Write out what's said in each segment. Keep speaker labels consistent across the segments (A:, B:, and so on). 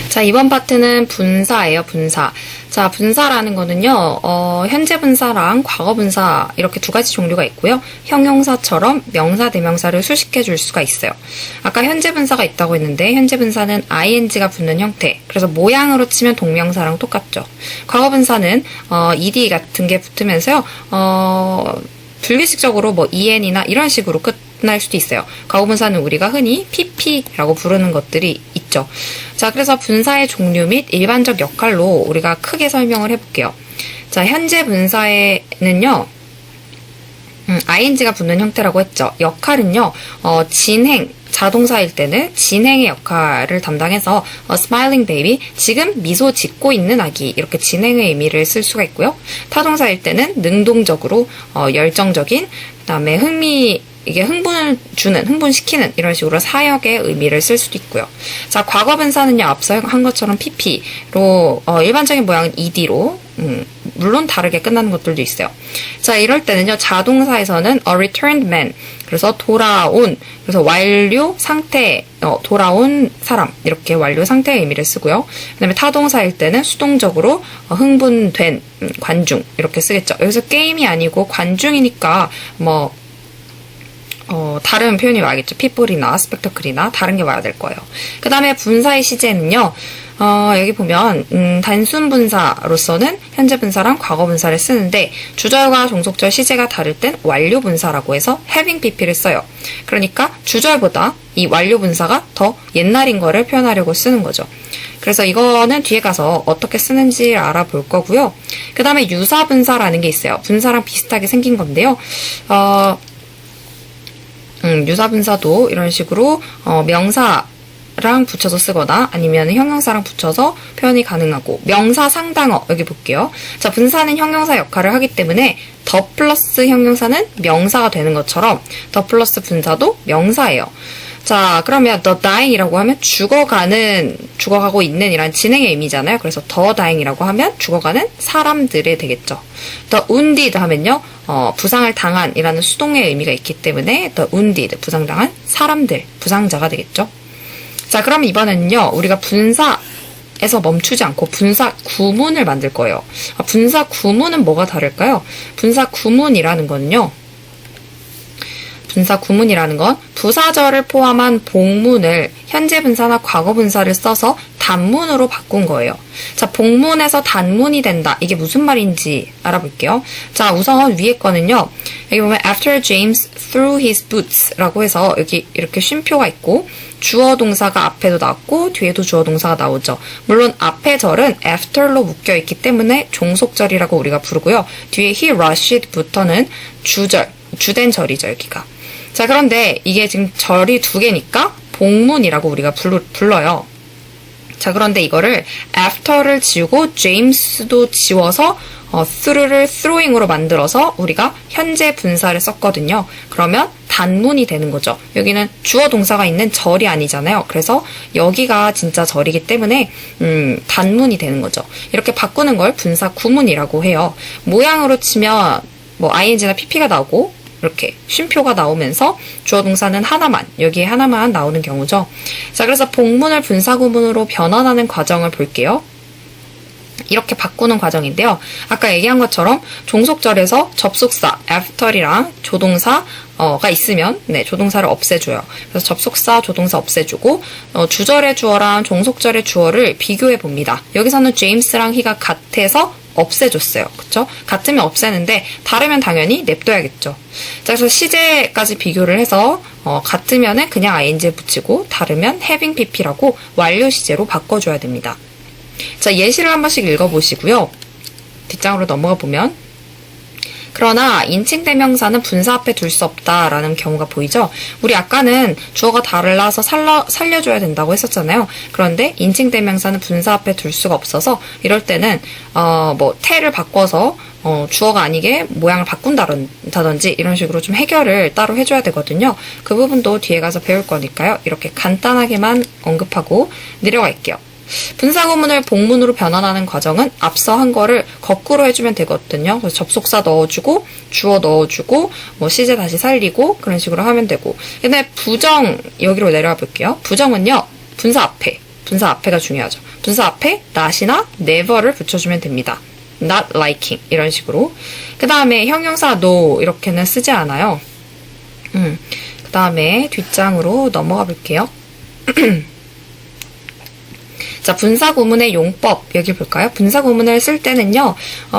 A: 자, 이번 파트는 분사예요, 분사. 자, 분사라는 거는요, 현재 분사랑 과거 분사 이렇게 두 가지 종류가 있고요. 형용사처럼 명사, 대명사를 수식해 줄 수가 있어요. 아까 현재 분사가 있다고 했는데 현재 분사는 ing가 붙는 형태. 그래서 모양으로 치면 동명사랑 똑같죠. 과거 분사는 ed 같은 게 붙으면서요. 불규칙적으로 뭐 en이나 이런 식으로 끝날 수도 있어요. 과거 분사는 우리가 흔히 pp라고 부르는 것들이 있죠. 자, 그래서 분사의 종류 및 일반적 역할로 우리가 크게 설명을 해볼게요. 자, 현재 분사에는요, ing가 붙는 형태라고 했죠. 역할은요, 진행, 자동사일 때는 진행의 역할을 담당해서 smiling baby, 지금 미소 짓고 있는 아기, 이렇게 진행의 의미를 쓸 수가 있고요. 타동사일 때는 능동적으로 열정적인, 그다음에 이게 흥분을 주는, 흥분시키는 이런 식으로 사역의 의미를 쓸 수도 있고요. 자, 과거 분사는요, 앞서 한 것처럼 pp로 일반적인 모양은 ed로 물론 다르게 끝나는 것들도 있어요. 자, 이럴 때는요, 자동사에서는 a returned man, 그래서 돌아온, 그래서 완료 상태, 돌아온 사람, 이렇게 완료 상태의 의미를 쓰고요. 그 다음에 타동사일 때는 수동적으로 흥분된 관중, 이렇게 쓰겠죠. 여기서 게임이 아니고 관중이니까 다른 표현이 와야겠죠. people이나 spectacle이나 다른 게 와야 될 거예요. 그 다음에 분사의 시제는요, 여기 보면, 단순 분사로서는 현재 분사랑 과거 분사를 쓰는데, 주절과 종속절 시제가 다를 땐 완료 분사라고 해서 having pp를 써요. 그러니까 주절보다 이 완료 분사가 더 옛날인 거를 표현하려고 쓰는 거죠. 그래서 이거는 뒤에 가서 어떻게 쓰는지 알아볼 거고요. 그 다음에 유사 분사라는 게 있어요. 분사랑 비슷하게 생긴 건데요. 유사 분사도 이런 식으로 명사랑 붙여서 쓰거나 아니면 형용사랑 붙여서 표현이 가능하고, 명사 상당어 여기 볼게요. 자, 분사는 형용사 역할을 하기 때문에 더 플러스 형용사는 명사가 되는 것처럼 더 플러스 분사도 명사예요. 자, 그러면 the dying이라고 하면 죽어가고 있는 이란 진행의 의미잖아요. 그래서 the dying이라고 하면 죽어가는 사람들이 되겠죠. the wounded 하면요, 부상을 당한이라는 수동의 의미가 있기 때문에 the wounded, 부상당한 사람들, 부상자가 되겠죠. 자, 그럼 이번에는요, 우리가 분사에서 멈추지 않고 분사 구문을 만들 거예요. 분사 구문은 뭐가 다를까요? 분사 구문이라는 거는요, 분사 구문이라는 건 부사절을 포함한 복문을 현재 분사나 과거 분사를 써서 단문으로 바꾼 거예요. 자, 복문에서 단문이 된다. 이게 무슨 말인지 알아볼게요. 자, 우선 위에 거는요, 여기 보면 after James threw his boots 라고 해서 여기 이렇게 쉼표가 있고, 주어 동사가 앞에도 나왔고 뒤에도 주어 동사가 나오죠. 물론 앞에 절은 after로 묶여 있기 때문에 종속절이라고 우리가 부르고요. 뒤에 he rushed부터는 주된 절이죠, 여기가. 자, 그런데 이게 지금 절이 두 개니까 복문이라고 우리가 불러요. 자, 그런데 이거를 after를 지우고 James도 지워서 through를 throwing으로 만들어서 우리가 현재 분사를 썼거든요. 그러면 단문이 되는 거죠. 여기는 주어 동사가 있는 절이 아니잖아요. 그래서 여기가 진짜 절이기 때문에 단문이 되는 거죠. 이렇게 바꾸는 걸 분사 구문이라고 해요. 모양으로 치면 ing나 pp가 나오고 이렇게 쉼표가 나오면서 주어 동사는 하나만, 여기에 하나만 나오는 경우죠. 자, 그래서 복문을 분사구문으로 변환하는 과정을 볼게요. 이렇게 바꾸는 과정인데요. 아까 얘기한 것처럼 종속절에서 접속사 after이랑 조동사가 있으면 조동사를 없애줘요. 그래서 접속사, 조동사 없애주고 주절의 주어랑 종속절의 주어를 비교해 봅니다. 여기서는 James랑 he가 같아서 없애줬어요. 그쵸? 같으면 없애는데 다르면 당연히 냅둬야겠죠. 자, 그래서 시제까지 비교를 해서 같으면은 그냥 ing 붙이고 다르면 having pp라고 완료 시제로 바꿔줘야 됩니다. 자, 예시를 한 번씩 읽어보시고요. 뒷장으로 넘어가 보면, 그러나 인칭 대명사는 분사 앞에 둘 수 없다라는 경우가 보이죠? 우리 아까는 주어가 달라서 살려줘야 된다고 했었잖아요. 그런데 인칭 대명사는 분사 앞에 둘 수가 없어서 이럴 때는 태를 바꿔서 주어가 아니게 모양을 바꾼다든지 이런 식으로 좀 해결을 따로 해줘야 되거든요. 그 부분도 뒤에 가서 배울 거니까요. 이렇게 간단하게만 언급하고 내려갈게요. 분사구문을 복문으로 변환하는 과정은 앞서 한 거를 거꾸로 해주면 되거든요. 그래서 접속사 넣어주고 주어 넣어주고 시제 다시 살리고 그런 식으로 하면 되고. 근데 부정 여기로 내려와 볼게요. 부정은요, 분사 앞에가 중요하죠. 분사 앞에 not이나 never를 붙여주면 됩니다. not liking 이런 식으로. 그 다음에 형용사 no 이렇게는 쓰지 않아요. 그 다음에 뒷장으로 넘어가 볼게요. 자, 분사구문의 용법 여기 볼까요? 분사구문을 쓸 때는요,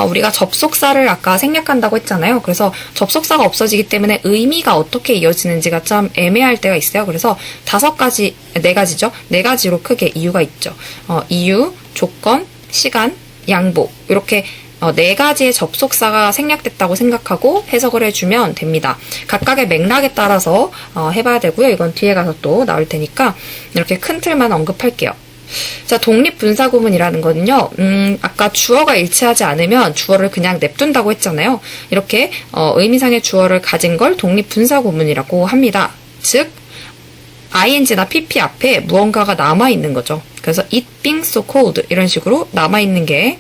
A: 우리가 접속사를 아까 생략한다고 했잖아요. 그래서 접속사가 없어지기 때문에 의미가 어떻게 이어지는지가 좀 애매할 때가 있어요. 그래서 4가지죠? 4가지로 크게 이유가 있죠. 이유, 조건, 시간, 양보 이렇게 4가지의 접속사가 생략됐다고 생각하고 해석을 해주면 됩니다. 각각의 맥락에 따라서 해봐야 되고요. 이건 뒤에 가서 또 나올 테니까 이렇게 큰 틀만 언급할게요. 자, 독립분사구문이라는 거는요, 아까 주어가 일치하지 않으면 주어를 그냥 냅둔다고 했잖아요. 이렇게 의미상의 주어를 가진 걸 독립분사구문이라고 합니다. 즉, ing나 pp 앞에 무언가가 남아있는 거죠. 그래서 it being so cold 이런 식으로 남아있는 게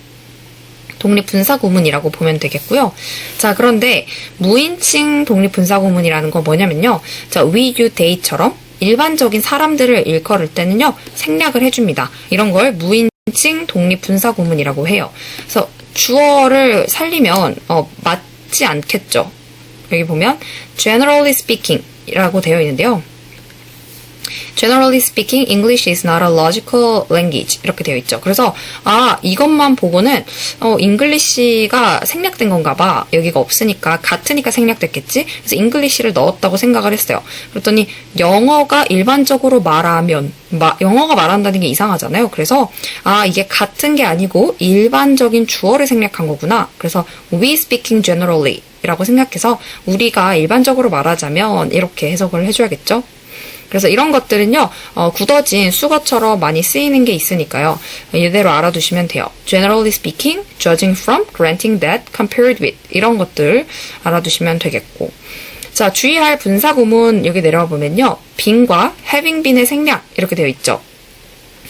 A: 독립분사구문이라고 보면 되겠고요. 자, 그런데 무인칭 독립분사구문이라는 건 뭐냐면요. 자, we, you, they처럼 일반적인 사람들을 일컬을 때는요, 생략을 해줍니다. 이런 걸 무인칭 독립분사구문이라고 해요. 그래서 주어를 살리면 맞지 않겠죠. 여기 보면 generally speaking 이라고 되어 있는데요. Generally speaking, English is not a logical language. 이렇게 되어 있죠. 그래서, 이것만 보고는, English가 생략된 건가 봐. 여기가 없으니까, 같으니까 생략됐겠지? 그래서 English를 넣었다고 생각을 했어요. 그랬더니, 영어가 일반적으로 말하면, 영어가 말한다는 게 이상하잖아요. 그래서, 이게 같은 게 아니고, 일반적인 주어를 생략한 거구나. 그래서, we speaking generally. 이라고 생각해서, 우리가 일반적으로 말하자면, 이렇게 해석을 해줘야겠죠? 그래서 이런 것들은요, 굳어진 수거처럼 많이 쓰이는 게 있으니까요. 이대로 알아두시면 돼요. Generally speaking, judging from, granting that, compared with 이런 것들 알아두시면 되겠고. 자, 주의할 분사구문 여기 내려와 보면요. being과 having been의 생략 이렇게 되어 있죠.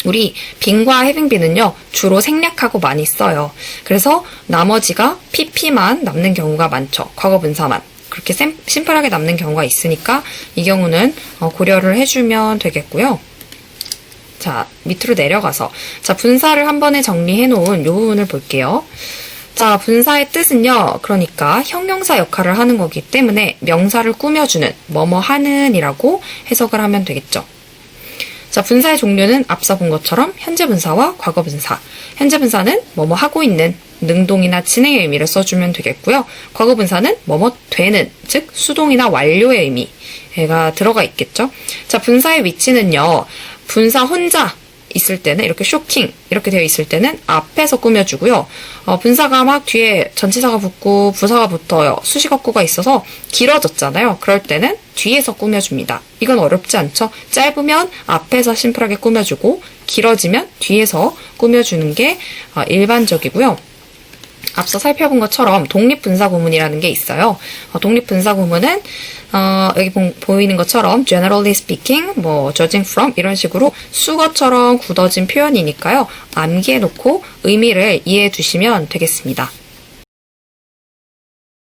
A: 우리 being과 having been은요, 주로 생략하고 많이 써요. 그래서 나머지가 pp만 남는 경우가 많죠. 과거분사만. 그렇게 심플하게 남는 경우가 있으니까 이 경우는 고려를 해주면 되겠고요. 자, 밑으로 내려가서 자, 분사를 한 번에 정리해 놓은 요 부분을 볼게요. 자, 분사의 뜻은요, 그러니까 형용사 역할을 하는 거기 때문에 명사를 꾸며주는 뭐뭐 하는 이라고 해석을 하면 되겠죠. 자, 분사의 종류는 앞서 본 것처럼 현재 분사와 과거 분사. 현재 분사는 뭐뭐 하고 있는 능동이나 진행의 의미를 써주면 되겠고요. 과거 분사는 뭐뭐 되는, 즉 수동이나 완료의 의미가 들어가 있겠죠. 자, 분사의 위치는요. 분사 혼자 있을 때는 이렇게 쇼킹 이렇게 되어 있을 때는 앞에서 꾸며주고요. 분사가 막 뒤에 전치사가 붙고 부사가 붙어요. 수식어구가 있어서 길어졌잖아요. 그럴 때는 뒤에서 꾸며줍니다. 이건 어렵지 않죠? 짧으면 앞에서 심플하게 꾸며주고 길어지면 뒤에서 꾸며주는 게 일반적이고요. 앞서 살펴본 것처럼 독립분사구문이라는 게 있어요. 독립분사구문은 여기 보이는 것처럼 generally speaking, judging from 이런 식으로 수거처럼 굳어진 표현이니까요. 암기해놓고 의미를 이해해 주시면 되겠습니다.